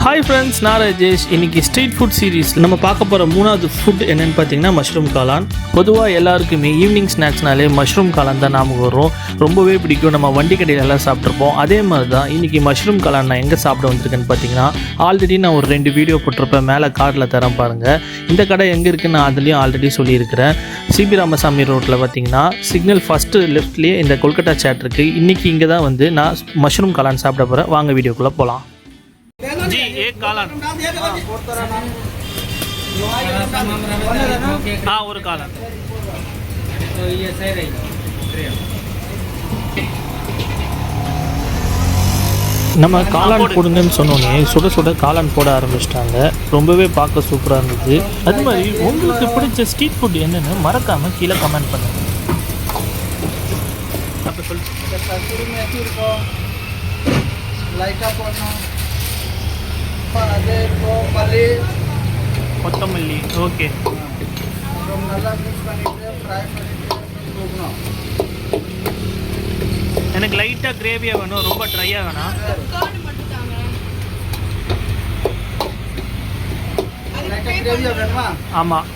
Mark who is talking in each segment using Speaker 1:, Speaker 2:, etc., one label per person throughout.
Speaker 1: Hi friends, நான் ராஜேஷ். இன்னைக்கு street food series நம்ம பார்க்க போகிற மூணாவது ஃபுட் என்னென்னு பார்த்தீங்கன்னா மஷ்ரூம் காளான். பொதுவாக எல்லாருக்குமே ஈவினிங் ஸ்நாக்ஸ்னாலே மஷ்ரூம் காளான் தான் ஞாபகம் வரும். ரொம்பவே பிடிக்கும். நம்ம வண்டி கடையில் எல்லாம் சாப்பிட்ருப்போம். அதே மாதிரி தான் இன்றைக்கி மஷ்ரூம் காளான் நான் எங்கே சாப்பிட வந்திருக்கேன்னு பார்த்தீங்கன்னா, ஆல்ரெடி நான் ஒரு 2 வீடியோ போட்டிருப்பேன், மேலே கார்டில் தரேன் பாருங்கள். இந்த கடை எங்கே இருக்குன்னு நான் அதுலேயும் ஆல்ரெடி சொல்லியிருக்கிறேன். சிபி ராமசாமி ரோட்டில் பார்த்தீங்கன்னா சிக்னல் ஃபஸ்ட்டு லெஃப்ட்லேயே இந்த கொல்கட்டா சாட் இருக்குது. இன்றைக்கி இங்கே தான் வந்து நான் மஷ்ரூம் காளான் சாப்பிட போகிறேன். வாங்க வீடியோக்குள்ளே போகலாம். जी एक कालन हाँ और कालन நம்ம காளான் போடுங்கன்னு சொன்னோன்னே சுட சுட காளான் போட ஆரம்பிச்சிட்டாங்க. ரொம்பவே பார்க்க சூப்பராக இருந்தது. அது மாதிரி உங்களுக்கு பிடிச்ச ஸ்ட்ரீட் ஃபுட் என்னன்னு மறக்காமல் கீழே கமெண்ட் பண்ணுங்க. கொத்தமல்லி ஓகே. எனக்கு லைட்டாக கிரேவியாக வேணும், ரொம்ப ட்ரையாக வேணாம். ஆமாம்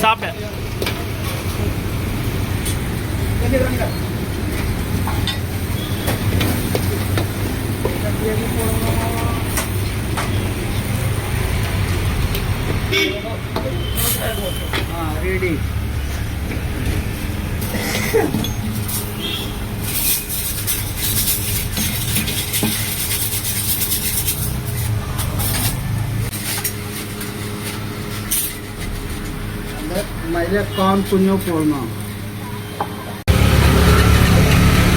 Speaker 1: சாப்பிட்டேன்.
Speaker 2: ரெடி मेरे कौन पुण्यो पोलना.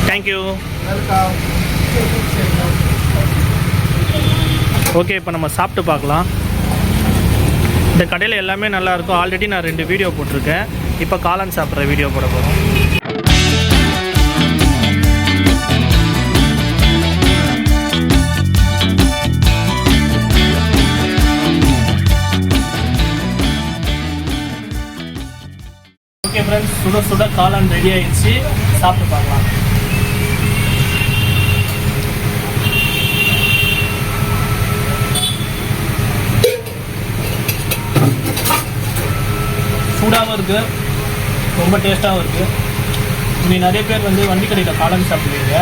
Speaker 1: Thank you.
Speaker 2: वेलकम.
Speaker 1: ஓகே, இப்போ நம்ம சாப்பிட்டு பார்க்கலாம். இந்த கடையில் எல்லாமே நல்லாயிருக்கும். ஆல்ரெடி நான் 2 வீடியோ போட்டிருக்கேன். இப்போ காளான் சாப்பிட்ற வீடியோ போட போகிறோம். ஓகே ஃப்ரெண்ட்ஸ், சுட சுட காளான் ரெடி ஆகிடுச்சு. சாப்பிட்டு பார்க்கலாம். சூடாகவும் இருக்குது, ரொம்ப டேஸ்ட்டாகவும் இருக்குது. இங்கே நிறைய பேர் வந்து வண்டி கடையில் காளான் சாப்பிடுவீங்க.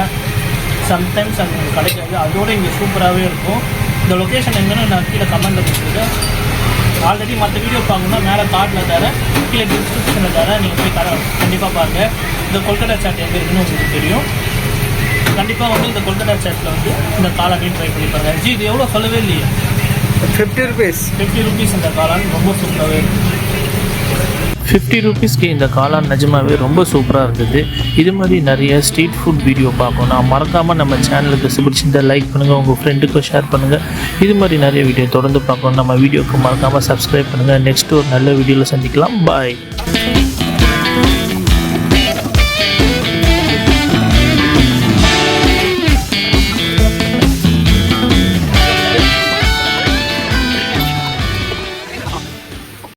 Speaker 1: சம்டைம்ஸ் அது உங்களுக்கு கிடைக்காது. அதோடு இங்கே சூப்பராகவே இருக்கும். இந்த லொக்கேஷன் எங்கன்னு நான் கீழே கமெண்ட்டில் கொடுத்துருக்கேன். ஆல்ரெடி மற்ற வீடியோ பார்க்கணுன்னா மேலே கார்டில் தரேன், கீழே டிஸ்கிரிப்ஷனில் தரேன். நீங்கள் போய் கண்டிப்பாக பாருங்கள். இந்த கொல்கட்டா சாட் எங்கே இருக்குன்னு உங்களுக்கு தெரியும். கண்டிப்பாக வந்து இந்த கொல்கட்டா சாட்டில் வந்து இந்த காளானையும் ட்ரை பண்ணி பாருங்கள். ஜி, இது எவ்வளோ சொல்லவே இல்லையே?
Speaker 2: 50 rupees.
Speaker 1: 50 rupees இந்த காளான் ரொம்ப சூப்பராகவே இருக்குது. 50 rupeesக்கு இந்த காளான் நிஜமாகவே ரொம்ப சூப்பராக இருந்தது. இது மாதிரி நிறைய ஸ்ட்ரீட் ஃபுட் வீடியோ பார்க்கணும்னா மறக்காமல் நம்ம சேனலுக்கு பிடிச்சிருந்தா லைக் பண்ணுங்கள், உங்கள் ஃப்ரெண்டுக்கும் ஷேர் பண்ணுங்கள். இது மாதிரி நிறைய வீடியோ தொடர்ந்து பார்க்கணும். நம்ம வீடியோக்கு மறக்காமல் சப்ஸ்கிரைப் பண்ணுங்கள். நெக்ஸ்ட் ஒரு நல்ல வீடியோவில் சந்திக்கலாம். பாய்.